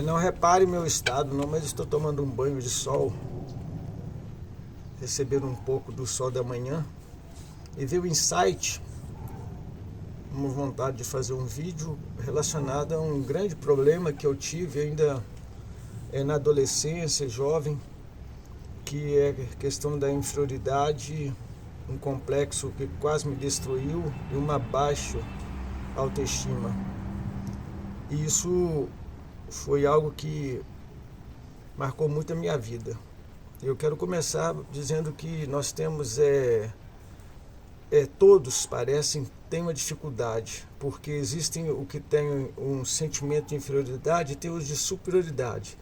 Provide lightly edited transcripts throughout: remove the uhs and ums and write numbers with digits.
Não repare meu estado não, mas estou tomando um banho de sol, recebendo um pouco do sol da manhã, e veio o insight, uma vontade de fazer um vídeo relacionado a um grande problema que eu tive ainda na adolescência, jovem, que é a questão da inferioridade, um complexo que quase me destruiu e uma baixa autoestima. E isso foi algo que marcou muito a minha vida. Eu quero começar dizendo que nós temos, todos parecem ter uma dificuldade, porque existem o que tem um sentimento de inferioridade e tem os de superioridade.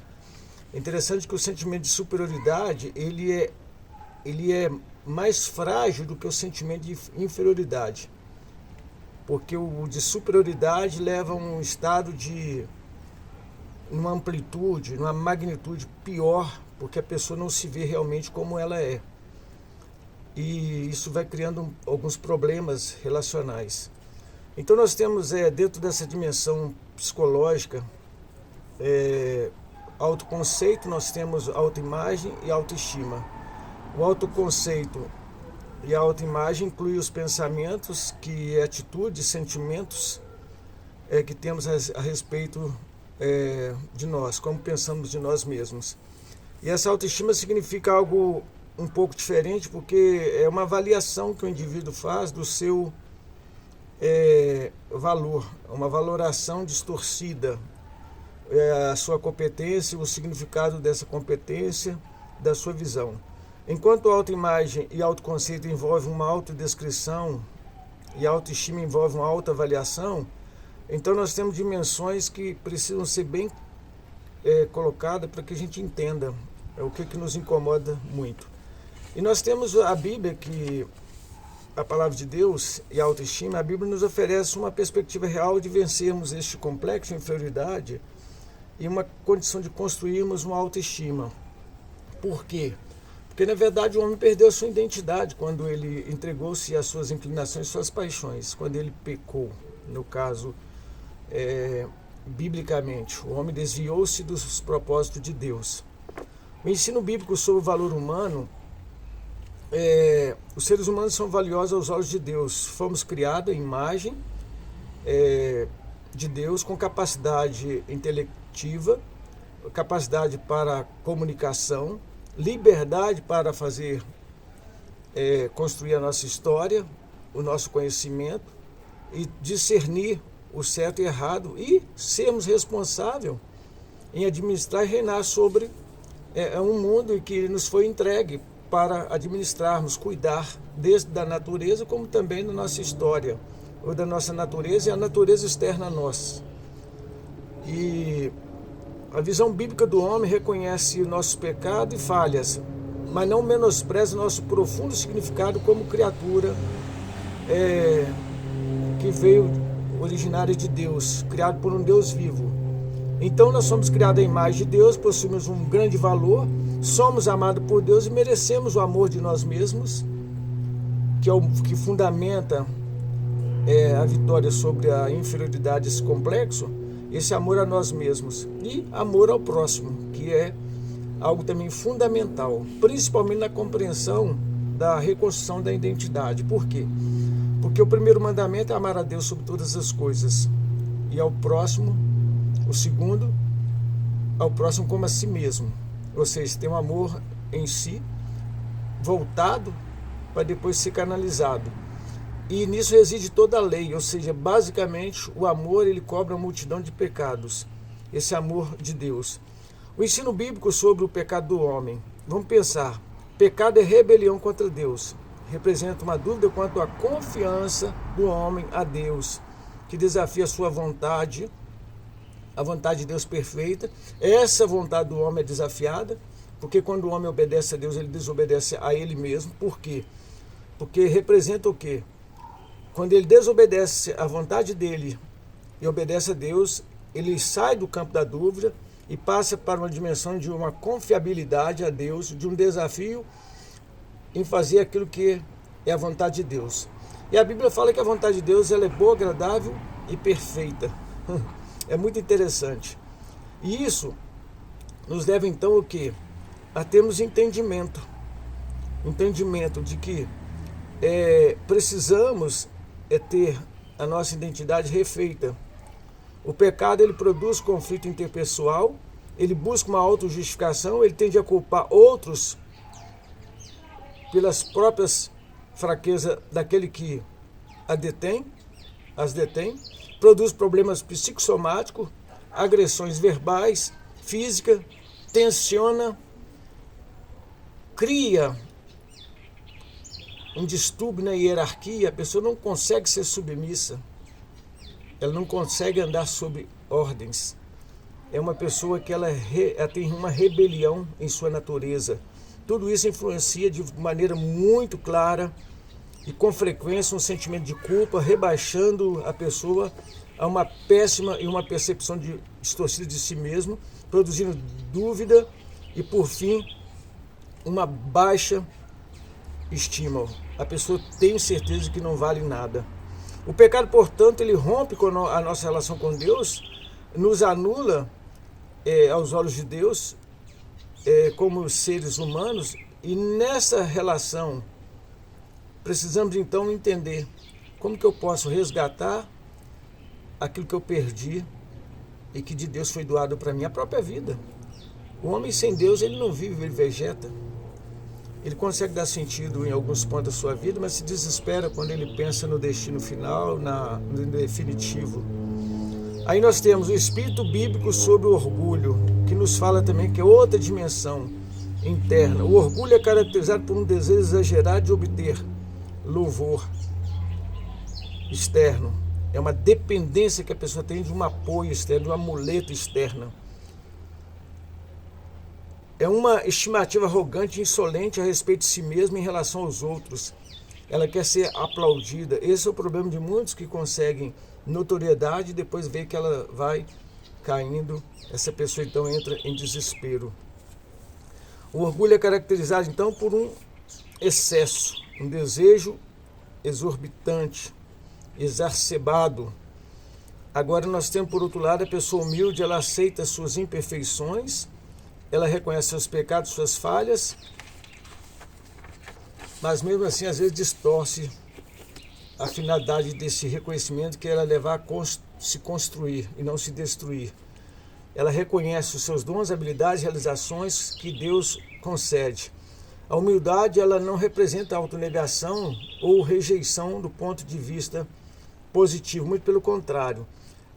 É interessante que o sentimento de superioridade, ele é mais frágil do que o sentimento de inferioridade, porque o de superioridade leva a um estado de numa amplitude, numa magnitude pior, porque a pessoa não se vê realmente como ela é. E isso vai criando alguns problemas relacionais. Então nós temos dentro dessa dimensão psicológica, autoconceito, nós temos autoimagem e autoestima. O autoconceito e a autoimagem inclui os pensamentos, que é atitudes, sentimentos que temos a respeito de nós, como pensamos de nós mesmos. E essa autoestima significa algo um pouco diferente, porque é uma avaliação que o indivíduo faz do seu valor, uma valoração distorcida, a sua competência, o significado dessa competência, da sua visão. Enquanto a autoimagem e autoconceito envolvem uma autodescrição e a autoestima envolve uma autoavaliação, então nós temos dimensões que precisam ser bem colocadas para que a gente entenda o que nos incomoda muito. E nós temos a Bíblia, que a palavra de Deus e a autoestima, a Bíblia nos oferece uma perspectiva real de vencermos este complexo de inferioridade e uma condição de construirmos uma autoestima. Por quê? Porque na verdade o homem perdeu a sua identidade quando ele entregou-se às suas inclinações, suas paixões, quando ele pecou. No caso, biblicamente, o homem desviou-se dos propósitos de Deus. O ensino bíblico sobre o valor humano, os seres humanos são valiosos aos olhos de Deus. Fomos criados à imagem de Deus, com capacidade intelectiva, capacidade para comunicação, liberdade para fazer, construir a nossa história, o nosso conhecimento e discernir o certo e errado e sermos responsáveis em administrar e reinar sobre um mundo que nos foi entregue para administrarmos, cuidar desde da natureza como também da nossa história, ou da nossa natureza e a natureza externa a nós. E a visão bíblica do homem reconhece nossos pecados e falhas, mas não menospreza nosso profundo significado como criatura que veio originária de Deus, criado por um Deus vivo. Então nós somos criados à imagem de Deus, possuímos um grande valor, somos amados por Deus e merecemos o amor de nós mesmos, que é o que fundamenta a vitória sobre a inferioridade desse complexo, esse amor a nós mesmos e amor ao próximo, que é algo também fundamental, principalmente na compreensão da reconstrução da identidade. Por quê? Porque o primeiro mandamento é amar a Deus sobre todas as coisas e ao próximo, o segundo, ao próximo como a si mesmo. Ou seja, tem um amor em si, voltado para depois ser canalizado. E nisso reside toda a lei, ou seja, basicamente o amor ele cobre uma multidão de pecados, esse amor de Deus. O ensino bíblico sobre o pecado do homem. Vamos pensar, pecado é rebelião contra Deus. Representa uma dúvida quanto à confiança do homem a Deus, que desafia a sua vontade, a vontade de Deus perfeita. Essa vontade do homem é desafiada, porque quando o homem obedece a Deus, ele desobedece a ele mesmo. Por quê? Porque representa o quê? Quando ele desobedece à vontade dele e obedece a Deus, ele sai do campo da dúvida e passa para uma dimensão de uma confiabilidade a Deus, de um desafio em fazer aquilo que é a vontade de Deus. E a Bíblia fala que a vontade de Deus ela é boa, agradável e perfeita. É muito interessante. E isso nos leva então o quê? A termos entendimento de que precisamos ter a nossa identidade refeita. O pecado, ele produz conflito interpessoal, ele busca uma autojustificação, ele tende a culpar outros pelas próprias fraquezas daquele que as detém, produz problemas psicossomáticos, agressões verbais, físicas, tensiona, cria um distúrbio na hierarquia, a pessoa não consegue ser submissa, ela não consegue andar sob ordens. É uma pessoa que ela tem uma rebelião em sua natureza. Tudo isso influencia de maneira muito clara e com frequência um sentimento de culpa, rebaixando a pessoa a uma péssima e uma percepção distorcida de si mesmo, produzindo dúvida e, por fim, uma baixa estima. A pessoa tem certeza que não vale nada. O pecado, portanto, ele rompe com a nossa relação com Deus, nos anula aos olhos de Deus como seres humanos, e nessa relação precisamos então entender como que eu posso resgatar aquilo que eu perdi e que de Deus foi doado para mim, a própria vida. O homem sem Deus, ele não vive, ele vegeta. Ele consegue dar sentido em alguns pontos da sua vida, mas se desespera quando ele pensa no destino final, no definitivo. Aí nós temos o espírito bíblico sobre o orgulho, que nos fala também que é outra dimensão interna. O orgulho é caracterizado por um desejo exagerado de obter louvor externo. É uma dependência que a pessoa tem de um apoio externo, de uma muleta externa. É uma estimativa arrogante e insolente a respeito de si mesma em relação aos outros. Ela quer ser aplaudida. Esse é o problema de muitos que conseguem notoriedade e depois vê que ela vai caindo. Essa pessoa então entra em desespero. O orgulho é caracterizado então por um excesso, um desejo exorbitante, exacerbado. Agora nós temos por outro lado a pessoa humilde, ela aceita suas imperfeições, ela reconhece seus pecados, suas falhas, mas mesmo assim às vezes distorce a finalidade desse reconhecimento, que ela levar a se construir e não se destruir. Ela reconhece os seus dons, habilidades, realizações que Deus concede. A humildade, ela não representa autonegação ou rejeição do ponto de vista positivo, muito pelo contrário.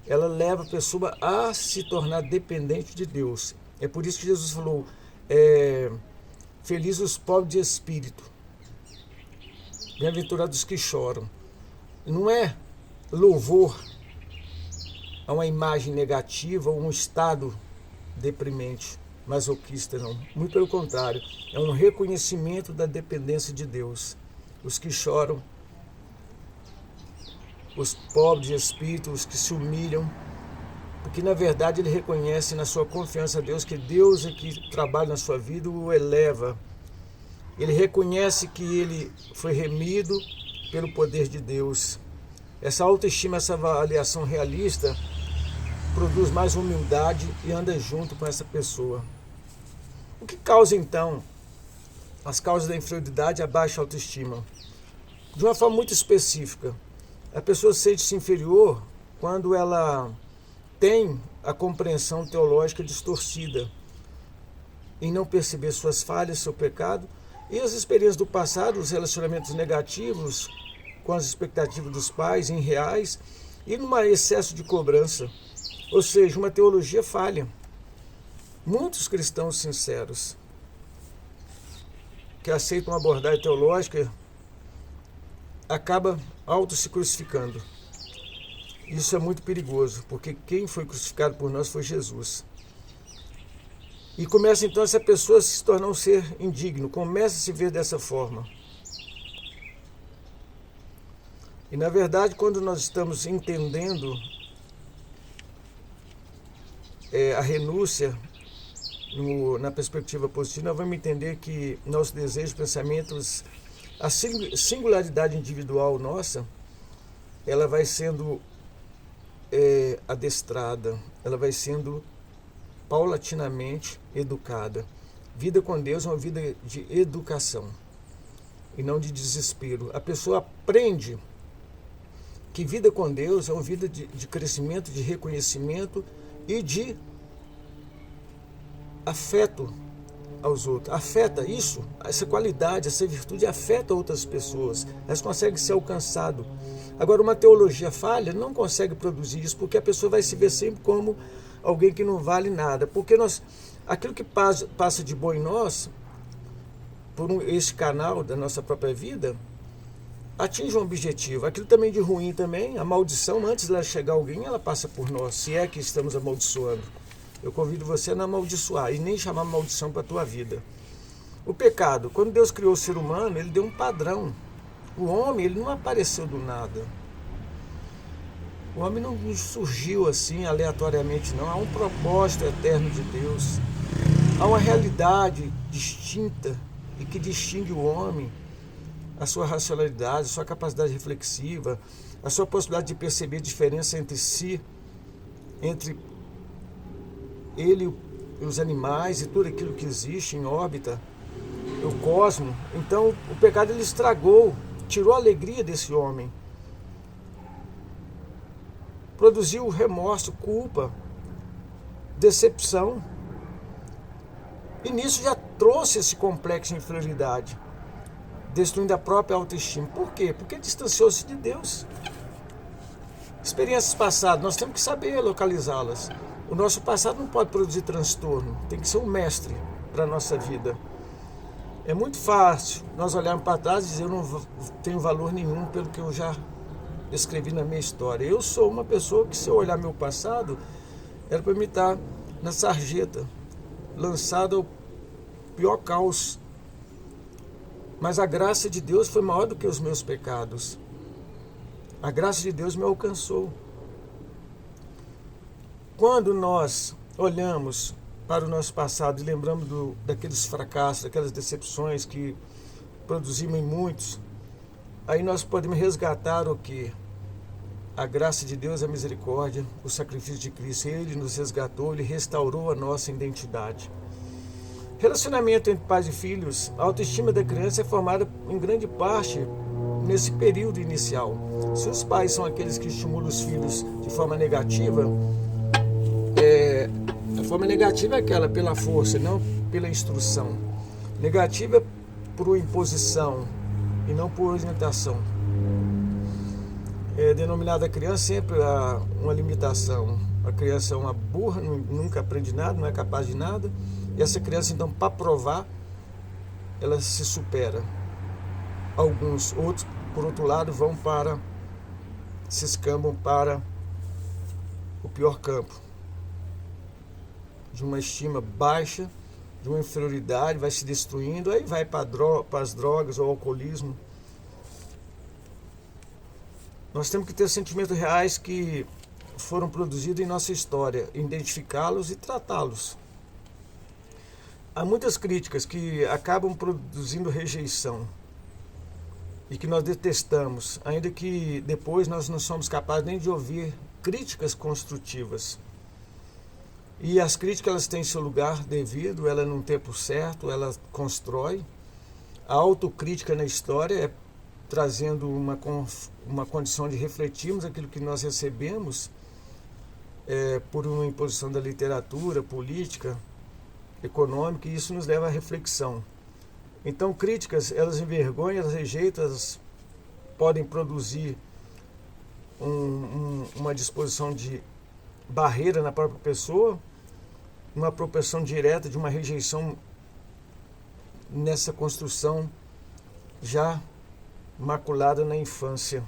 Ela leva a pessoa a se tornar dependente de Deus. É por isso que Jesus falou, felizes os pobres de espírito, bem-aventurados os que choram. Não é louvor a uma imagem negativa ou um estado deprimente, masoquista, não. Muito pelo contrário, é um reconhecimento da dependência de Deus. Os que choram, os pobres de espírito, os que se humilham, porque na verdade ele reconhece na sua confiança a Deus que Deus é que trabalha na sua vida, o eleva. Ele reconhece que ele foi remido pelo poder de Deus. Essa autoestima, essa avaliação realista produz mais humildade e anda junto com essa pessoa. O que causa então as causas da inferioridade e a baixa autoestima? De uma forma muito específica, a pessoa sente-se inferior quando ela tem a compreensão teológica distorcida, em não perceber suas falhas, seu pecado e as experiências do passado, os relacionamentos negativos com as expectativas dos pais, irreais, e num excesso de cobrança, ou seja, uma teologia falha. Muitos cristãos sinceros que aceitam uma abordagem teológica acabam se crucificando. Isso é muito perigoso, porque quem foi crucificado por nós foi Jesus. E começa então essa pessoa a se tornar um ser indigno, começa a se ver dessa forma. E na verdade, quando nós estamos entendendo a renúncia na perspectiva positiva, nós vamos entender que nossos desejos, pensamentos, a singularidade individual nossa, ela vai sendo adestrada, ela vai sendo paulatinamente educada. Vida com Deus é uma vida de educação e não de desespero. A pessoa aprende que vida com Deus é uma vida de crescimento, de reconhecimento e de afeto aos outros. Afeta isso, essa qualidade, essa virtude afeta outras pessoas. Elas conseguem ser alcançadas. Agora, uma teologia falha não consegue produzir isso, porque a pessoa vai se ver sempre como alguém que não vale nada. Porque aquilo que passa de bom em nós, por esse canal da nossa própria vida, atinge um objetivo. Aquilo também de ruim também, a maldição, antes de ela chegar a alguém, ela passa por nós, se é que estamos amaldiçoando. Eu convido você a não amaldiçoar e nem chamar maldição para a tua vida. O pecado, quando Deus criou o ser humano, ele deu um padrão. O homem, ele não apareceu do nada. O homem não surgiu assim aleatoriamente, não. Há um propósito eterno de Deus. Há uma realidade distinta e que distingue o homem, a sua racionalidade, a sua capacidade reflexiva, a sua possibilidade de perceber a diferença entre si, entre ele e os animais e tudo aquilo que existe em órbita, o cosmos. Então o pecado ele estragou, tirou a alegria desse homem, produziu remorso, culpa, decepção, e nisso já trouxe esse complexo de inferioridade, destruindo a própria autoestima. Por quê? Porque distanciou-se de Deus. Experiências passadas, nós temos que saber localizá-las. O nosso passado não pode produzir transtorno, tem que ser um mestre para a nossa vida. É muito fácil nós olharmos para trás e dizer: eu não tenho valor nenhum pelo que eu já escrevi na minha história. Eu sou uma pessoa que, se eu olhar meu passado, era para me estar na sarjeta, lançado ao pior caos. Mas a graça de Deus foi maior do que os meus pecados. A graça de Deus me alcançou. Quando nós olhamos para o nosso passado e lembramos daqueles fracassos, daquelas decepções que produzimos em muitos, aí nós podemos resgatar o que? A graça de Deus, a misericórdia, o sacrifício de Cristo. Ele nos resgatou, Ele restaurou a nossa identidade. Relacionamento entre pais e filhos, a autoestima da criança é formada em grande parte nesse período inicial. Se os pais são aqueles que estimulam os filhos de forma negativa, a forma negativa é aquela pela força, não pela instrução. Negativa por imposição e não por orientação. É denominada criança sempre uma limitação. A criança é uma burra, nunca aprende nada, não é capaz de nada. E essa criança, então, para provar, ela se supera. Alguns outros, por outro lado, se escambam para o pior campo, de uma estima baixa, de uma inferioridade, vai se destruindo, aí vai para as drogas ou alcoolismo. Nós temos que ter sentimentos reais que foram produzidos em nossa história, identificá-los e tratá-los. Há muitas críticas que acabam produzindo rejeição e que nós detestamos, ainda que depois nós não somos capazes nem de ouvir críticas construtivas. E as críticas, elas têm seu lugar devido, ela num tempo certo, ela constrói. A autocrítica na história é trazendo uma condição de refletirmos aquilo que nós recebemos por uma imposição da literatura, política, econômica, e isso nos leva à reflexão. Então, críticas, elas envergonham, elas rejeitam, elas podem produzir uma disposição de barreira na própria pessoa, uma apropriação direta de uma rejeição nessa construção já maculada na infância.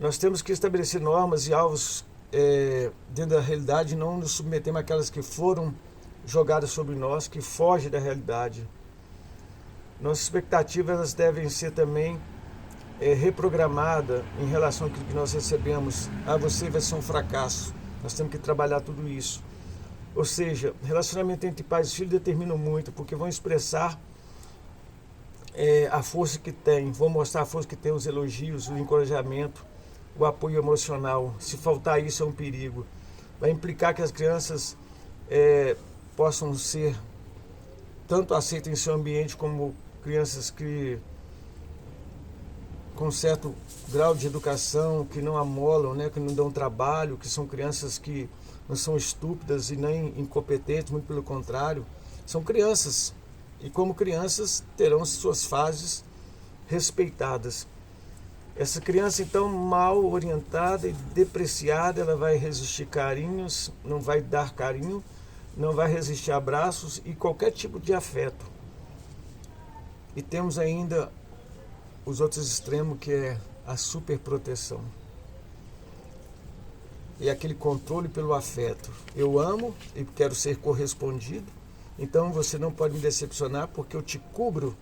Nós temos que estabelecer normas e alvos dentro da realidade, não nos submetermos àquelas que foram jogadas sobre nós, que fogem da realidade. Nossas expectativas, elas devem ser também reprogramada em relação àquilo que nós recebemos. Você vai ser um fracasso. Nós temos que trabalhar tudo isso. Ou seja, relacionamento entre pais e filhos determinam muito, porque vão expressar a força que tem, vão mostrar a força que tem, os elogios, o encorajamento, o apoio emocional. Se faltar isso, é um perigo. Vai implicar que as crianças possam ser tanto aceitas em seu ambiente como crianças que com certo grau de educação, que não amolam, né, que não dão trabalho, que são crianças que não são estúpidas e nem incompetentes, muito pelo contrário, são crianças. E como crianças terão suas fases respeitadas. Essa criança, então, mal orientada e depreciada, ela vai resistir carinhos, não vai dar carinho, não vai resistir abraços e qualquer tipo de afeto. E temos ainda os outros extremos, que é a superproteção. E aquele controle pelo afeto. Eu amo e quero ser correspondido, então você não pode me decepcionar porque eu te cubro.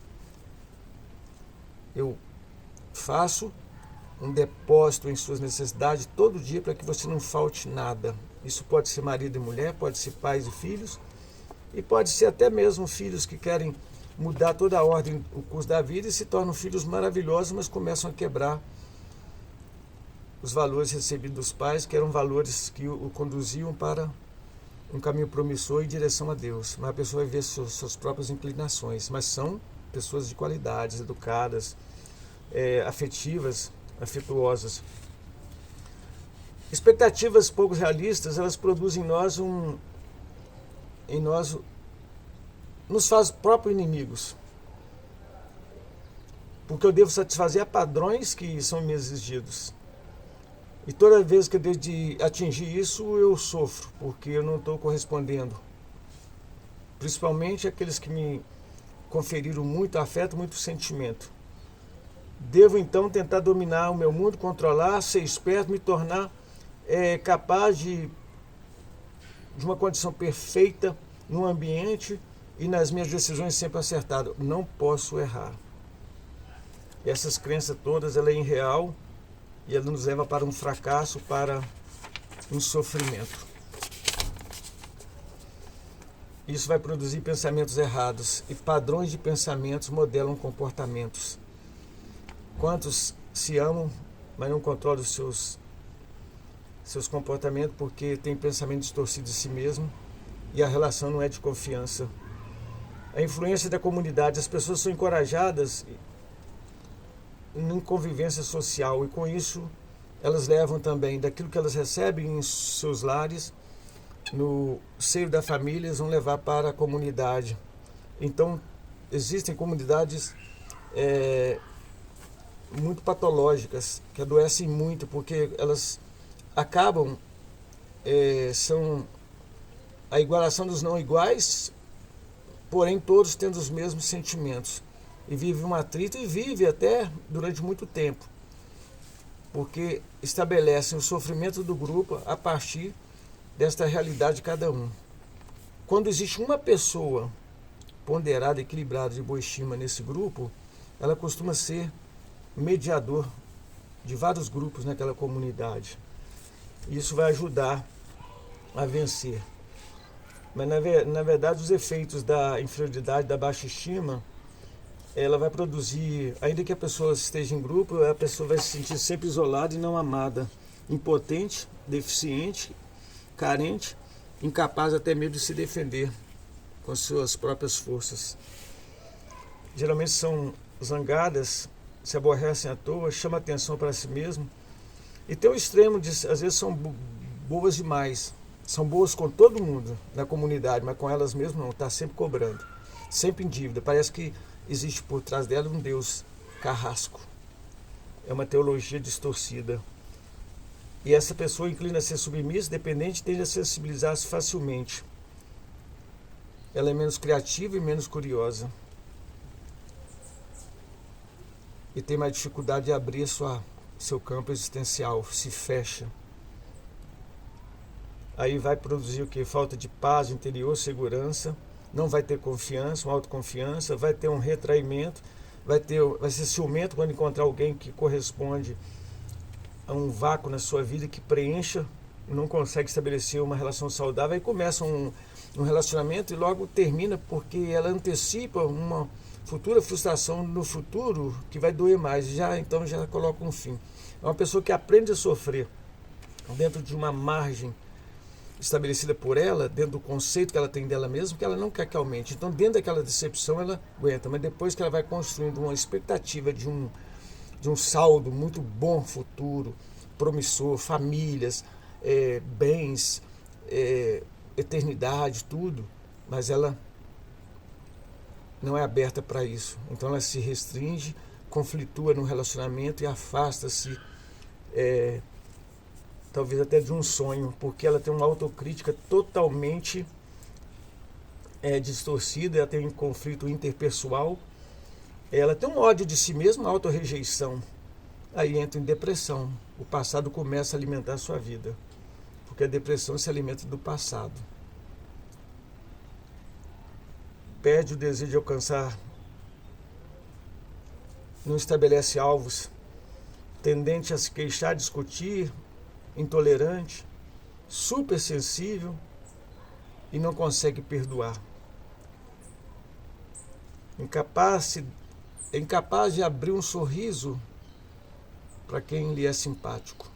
Eu faço um depósito em suas necessidades todo dia para que você não falte nada. Isso pode ser marido e mulher, pode ser pais e filhos, e pode ser até mesmo filhos que querem mudar toda a ordem, o curso da vida e se tornam filhos maravilhosos, mas começam a quebrar os valores recebidos dos pais, que eram valores que o conduziam para um caminho promissor em direção a Deus. Mas a pessoa vai ver suas próprias inclinações, mas são pessoas de qualidades, educadas, afetivas, afetuosas. Expectativas pouco realistas, elas produzem em nós nos faz próprios inimigos. Porque eu devo satisfazer a padrões que são me exigidos. E toda vez que eu devo de atingir isso, eu sofro, porque eu não estou correspondendo. Principalmente aqueles que me conferiram muito afeto, muito sentimento. Devo então tentar dominar o meu mundo, controlar, ser esperto, me tornar capaz de uma condição perfeita no ambiente e nas minhas decisões sempre acertadas. Não posso errar. E essas crenças todas, ela é irreal e ela nos leva para um fracasso, para um sofrimento. Isso vai produzir pensamentos errados e padrões de pensamentos modelam comportamentos. Quantos se amam, mas não controlam os seus comportamentos porque tem pensamento distorcido de si mesmo e a relação não é de confiança. A influência da comunidade, as pessoas são encorajadas em convivência social e com isso elas levam também daquilo que elas recebem em seus lares, no seio da família, eles vão levar para a comunidade. Então existem comunidades muito patológicas, que adoecem muito porque elas acabam, são a igualação dos não iguais, porém todos tendo os mesmos sentimentos. E vive um atrito e vive até durante muito tempo, porque estabelecem o sofrimento do grupo a partir desta realidade de cada um. Quando existe uma pessoa ponderada, equilibrada, de boa estima nesse grupo, ela costuma ser mediador de vários grupos naquela comunidade. Isso vai ajudar a vencer. Mas na verdade os efeitos da inferioridade, da baixa estima, ela vai produzir, ainda que a pessoa esteja em grupo, a pessoa vai se sentir sempre isolada e não amada, impotente, deficiente, carente, incapaz até mesmo de se defender com suas próprias forças. Geralmente são zangadas, se aborrecem à toa, chamam atenção para si mesmo. E tem o extremo de, às vezes, são boas demais. São boas com todo mundo na comunidade, mas com elas mesmas não, está sempre cobrando, sempre em dívida. Parece que existe por trás dela um Deus carrasco. É uma teologia distorcida. E essa pessoa inclina a ser submissa, dependente, tende a sensibilizar-se facilmente. Ela é menos criativa e menos curiosa. E tem mais dificuldade de abrir seu campo existencial, se fecha. Aí vai produzir o quê? Falta de paz interior, segurança, não vai ter confiança, uma autoconfiança, vai ter um retraimento, vai ser ciumento quando encontrar alguém que corresponde a um vácuo na sua vida, que preencha, não consegue estabelecer uma relação saudável, aí começa um relacionamento e logo termina porque ela antecipa uma futura frustração no futuro que vai doer mais, então já coloca um fim. É uma pessoa que aprende a sofrer dentro de uma margem estabelecida por ela, dentro do conceito que ela tem dela mesma, que ela não quer que aumente. Então, dentro daquela decepção, ela aguenta, mas depois que ela vai construindo uma expectativa de um saldo muito bom futuro, promissor, famílias, bens, eternidade, tudo, mas ela não é aberta para isso. Então ela se restringe, conflitua no relacionamento e afasta-se, talvez até de um sonho, porque ela tem uma autocrítica totalmente distorcida, ela tem um conflito interpessoal, ela tem um ódio de si mesma, uma autorrejeição. Aí entra em depressão. O passado começa a alimentar a sua vida, porque a depressão se alimenta do passado. Perde o desejo de alcançar, não estabelece alvos, tendente a se queixar, discutir, intolerante, supersensível e não consegue perdoar. Incapaz de abrir um sorriso para quem lhe é simpático.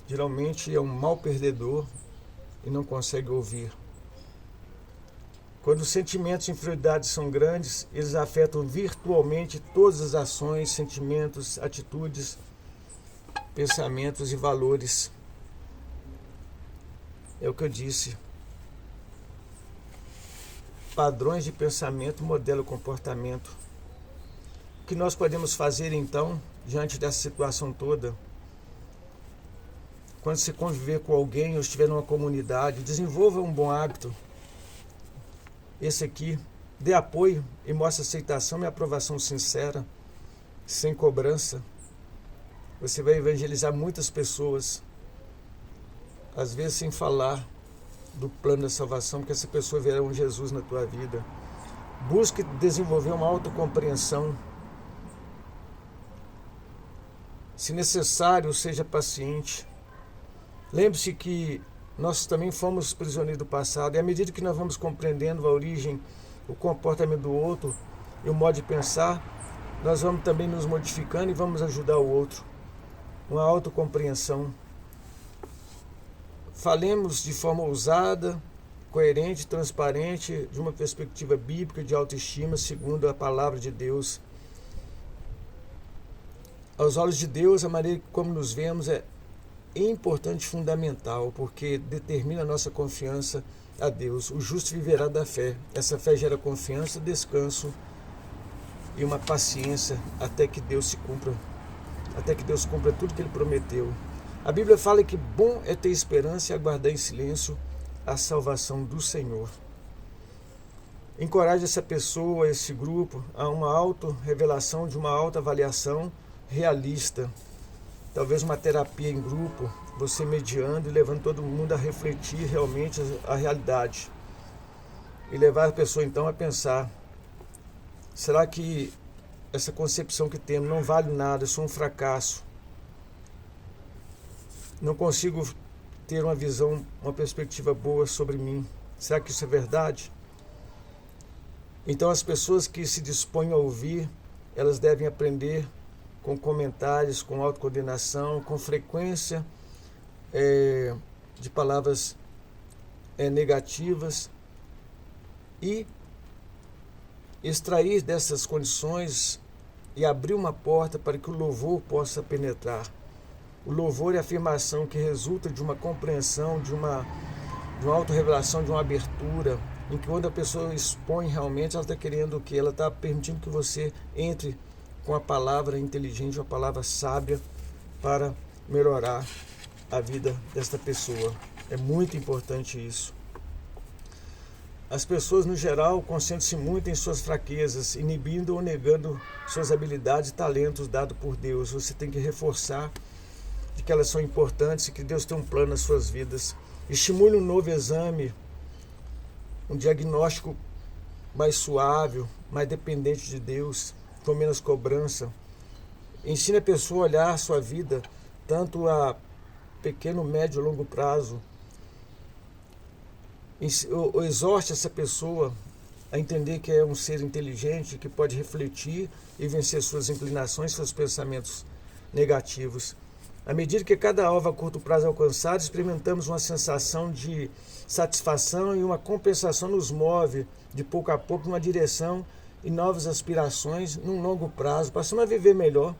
Geralmente é um mau perdedor e não consegue ouvir. Quando os sentimentos de inferioridade são grandes, eles afetam virtualmente todas as ações, sentimentos, atitudes, pensamentos e valores. É o que eu disse. Padrões de pensamento modelam o comportamento. O que nós podemos fazer então, diante dessa situação toda? Quando você conviver com alguém ou estiver numa comunidade, desenvolva um bom hábito. Esse aqui, dê apoio e mostre aceitação e aprovação sincera, sem cobrança. Você vai evangelizar muitas pessoas, às vezes sem falar do plano da salvação, porque essa pessoa verá um Jesus na tua vida. Busque desenvolver uma autocompreensão. Se necessário, seja paciente. Lembre-se que nós também fomos prisioneiros do passado, e à medida que nós vamos compreendendo a origem, o comportamento do outro e o modo de pensar, nós vamos também nos modificando e vamos ajudar o outro. Uma autocompreensão. Falemos de forma ousada, coerente, transparente, de uma perspectiva bíblica de autoestima, segundo a palavra de Deus. Aos olhos de Deus, a maneira como nos vemos é importante e fundamental, porque determina a nossa confiança a Deus. O justo viverá da fé. Essa fé gera confiança, descanso e uma paciência até que Deus cumpra tudo que Ele prometeu. A Bíblia fala que bom é ter esperança e aguardar em silêncio a salvação do Senhor. Encoraje essa pessoa, esse grupo, a uma auto-revelação, de uma autoavaliação realista. Talvez uma terapia em grupo, você mediando e levando todo mundo a refletir realmente a realidade. E levar a pessoa então a pensar, será que essa concepção que temos não vale nada, eu sou um fracasso? Não consigo ter uma visão, uma perspectiva boa sobre mim. Será que isso é verdade? Então as pessoas que se dispõem a ouvir, elas devem aprender com comentários, com autocondenação, com frequência de palavras negativas e extrair dessas condições e abrir uma porta para que o louvor possa penetrar. O louvor é a afirmação que resulta de uma compreensão, de uma autorrevelação, de uma abertura, em que quando a pessoa expõe realmente, ela está querendo o quê? Ela está permitindo que você entre com a palavra inteligente, uma palavra sábia para melhorar a vida desta pessoa. É muito importante isso. As pessoas, no geral, concentram-se muito em suas fraquezas, inibindo ou negando suas habilidades e talentos dados por Deus. Você tem que reforçar de que elas são importantes e que Deus tem um plano nas suas vidas. Estimule um novo exame, um diagnóstico mais suave, mais dependente de Deus, com menos cobrança. Ensine a pessoa a olhar a sua vida, tanto a pequeno, médio e longo prazo. Exorte essa pessoa a entender que é um ser inteligente, que pode refletir e vencer suas inclinações, seus pensamentos negativos. À medida que cada alvo a curto prazo é alcançado, experimentamos uma sensação de satisfação e uma compensação nos move, de pouco a pouco, numa direção e novas aspirações, num longo prazo, passamos a viver melhor.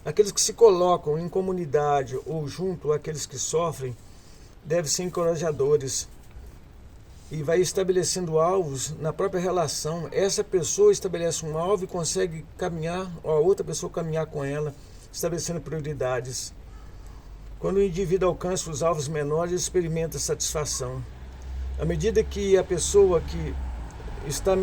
Aqueles que se colocam em comunidade ou junto àqueles que sofrem devem ser encorajadores e vai estabelecendo alvos na própria relação. Essa pessoa estabelece um alvo e consegue caminhar, ou a outra pessoa caminhar com ela, estabelecendo prioridades. Quando o indivíduo alcança os alvos menores, ele experimenta satisfação. À medida que a pessoa que está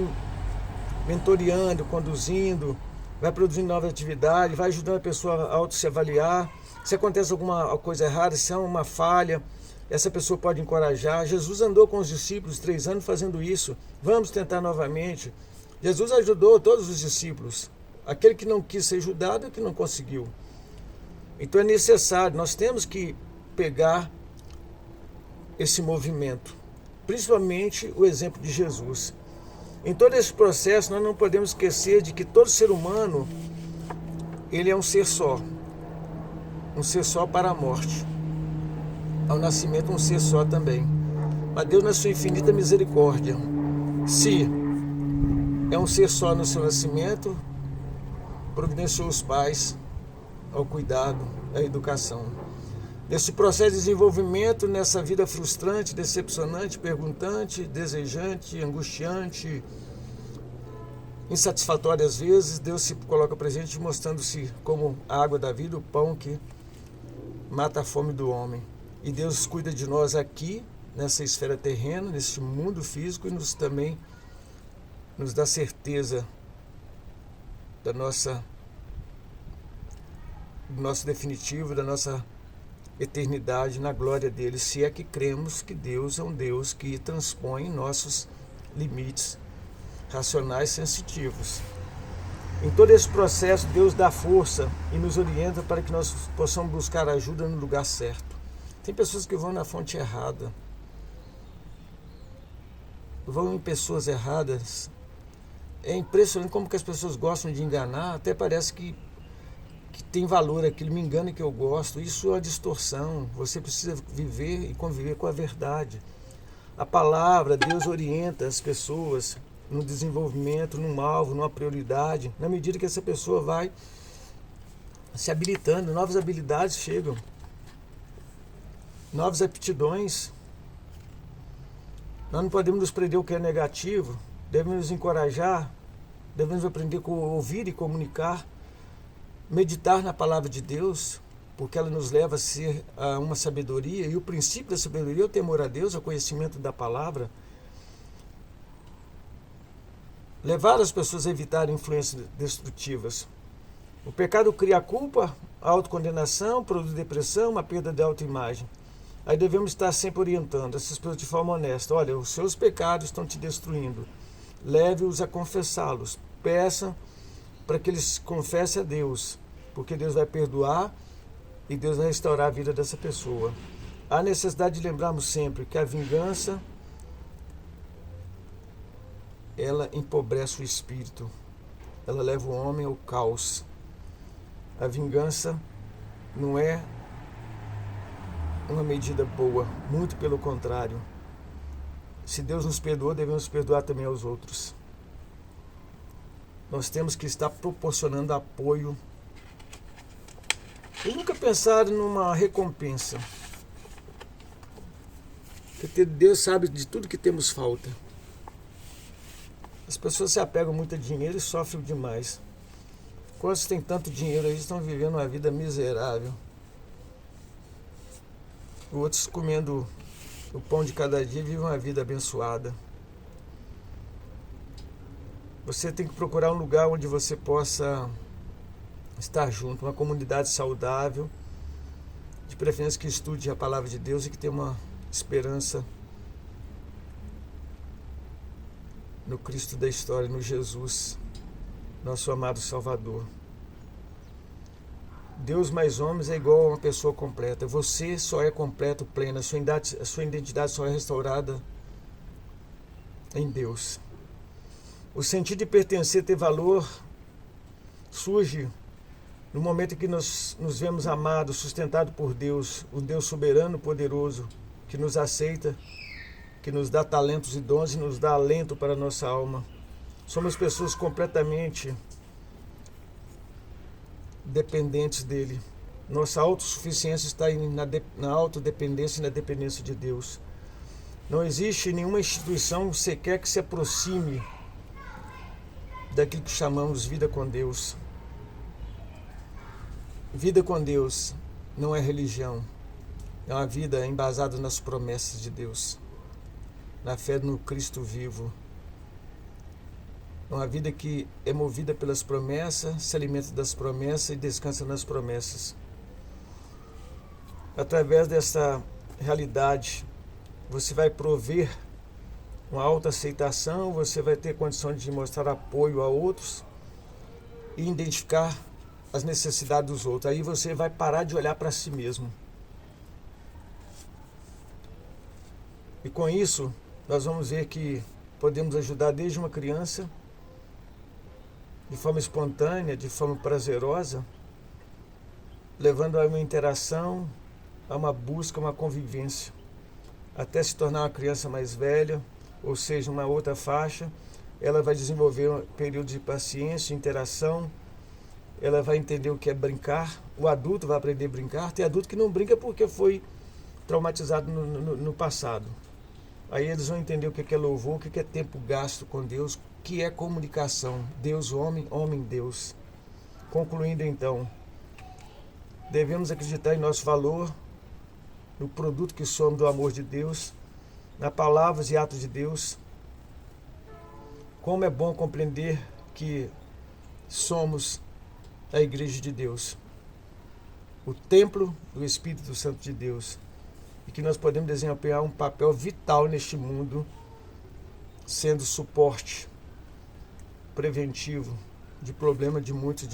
mentoreando, conduzindo, vai produzindo novas atividades, vai ajudando a pessoa a auto se avaliar. Se acontece alguma coisa errada, se há uma falha, essa pessoa pode encorajar. Jesus andou com os discípulos 3 anos fazendo isso. Vamos tentar novamente. Jesus ajudou todos os discípulos. Aquele que não quis ser ajudado é que não conseguiu. Então é necessário, nós temos que pegar esse movimento, principalmente o exemplo de Jesus. Em todo esse processo, nós não podemos esquecer de que todo ser humano, ele é um ser só para a morte. Ao nascimento, um ser só também. Mas Deus, na sua infinita misericórdia, se é um ser só no seu nascimento, providenciou os pais ao cuidado, à educação. Nesse processo de desenvolvimento, nessa vida frustrante, decepcionante, perguntante, desejante, angustiante, insatisfatória às vezes, Deus se coloca presente mostrando-se como a água da vida, o pão que mata a fome do homem. E Deus cuida de nós aqui, nessa esfera terrena, nesse mundo físico, e também nos dá certeza do nosso definitivo, da nossa eternidade na glória dele, se é que cremos que Deus é um Deus que transpõe nossos limites racionais sensitivos. Em todo esse processo, Deus dá força e nos orienta para que nós possamos buscar ajuda no lugar certo. Tem pessoas que vão na fonte errada, vão em pessoas erradas. É impressionante como que as pessoas gostam de enganar, até parece que tem valor aquilo, me engana que eu gosto. Isso é uma distorção. Você precisa viver e conviver com a verdade. A palavra, Deus orienta as pessoas no desenvolvimento, num alvo, numa prioridade, na medida que essa pessoa vai se habilitando, novas habilidades chegam, novas aptidões. Nós não podemos nos prender ao que é negativo, devemos nos encorajar, devemos aprender a ouvir e comunicar, meditar na palavra de Deus, porque ela nos leva a ser uma sabedoria, e o princípio da sabedoria é o temor a Deus, é o conhecimento da palavra. Levar as pessoas a evitar influências destrutivas. O pecado cria a culpa, a autocondenação, produz depressão, uma perda de autoimagem. Aí devemos estar sempre orientando essas pessoas de forma honesta. Olha, os seus pecados estão te destruindo. Leve-os a confessá-los. Peça para que eles confessem a Deus, porque Deus vai perdoar e Deus vai restaurar a vida dessa pessoa. Há necessidade de lembrarmos sempre que a vingança, ela empobrece o espírito, ela leva o homem ao caos. A vingança não é uma medida boa, muito pelo contrário. Se Deus nos perdoou, devemos perdoar também aos outros. Nós temos que estar proporcionando apoio e nunca pensar numa recompensa, porque Deus sabe de tudo que temos falta. As pessoas se apegam muito a dinheiro e sofrem demais. Quantos têm tanto dinheiro aí estão vivendo uma vida miserável? Outros comendo o pão de cada dia vivem uma vida abençoada. Você tem que procurar um lugar onde você possa estar junto, uma comunidade saudável, de preferência que estude a palavra de Deus e que tenha uma esperança no Cristo da história, no Jesus, nosso amado Salvador. Deus mais homens é igual a uma pessoa completa. Você só é completo, pleno. A sua identidade só é restaurada em Deus. O sentido de pertencer, ter valor, surge No momento em que nós nos vemos amados, sustentados por Deus, o Deus soberano, poderoso, que nos aceita, que nos dá talentos e dons e nos dá alento para a nossa alma. Somos pessoas completamente dependentes dele. Nossa autossuficiência está na autodependência e na dependência de Deus. Não existe nenhuma instituição sequer que se aproxime daquilo que chamamos vida com Deus. Vida com Deus não é religião, é uma vida embasada nas promessas de Deus, na fé no Cristo vivo. É uma vida que é movida pelas promessas, se alimenta das promessas e descansa nas promessas. Através dessa realidade, você vai prover uma autoaceitação, você vai ter condições de mostrar apoio a outros e identificar as necessidades dos outros. Aí você vai parar de olhar para si mesmo. E com isso, nós vamos ver que podemos ajudar desde uma criança, de forma espontânea, de forma prazerosa, levando a uma interação, a uma busca, uma convivência, até se tornar uma criança mais velha, ou seja, uma outra faixa. Ela vai desenvolver um período de paciência, interação, ela vai entender o que é brincar, o adulto vai aprender a brincar. Tem adulto que não brinca porque foi traumatizado no passado. Aí eles vão entender o que é louvor, o que é tempo gasto com Deus, o que é comunicação, Deus homem, homem Deus. Concluindo então, devemos acreditar em nosso valor, no produto que somos do amor de Deus, nas palavras e atos de Deus. Como é bom compreender que somos a Igreja de Deus, o templo do Espírito Santo de Deus, e que nós podemos desempenhar um papel vital neste mundo, sendo suporte preventivo de problema de muitos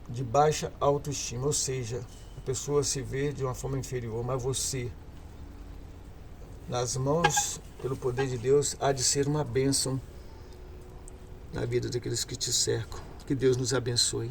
de baixa autoestima, ou seja, a pessoa se vê de uma forma inferior, mas você, nas mãos, pelo poder de Deus, há de ser uma bênção na vida daqueles que te cercam. Que Deus nos abençoe.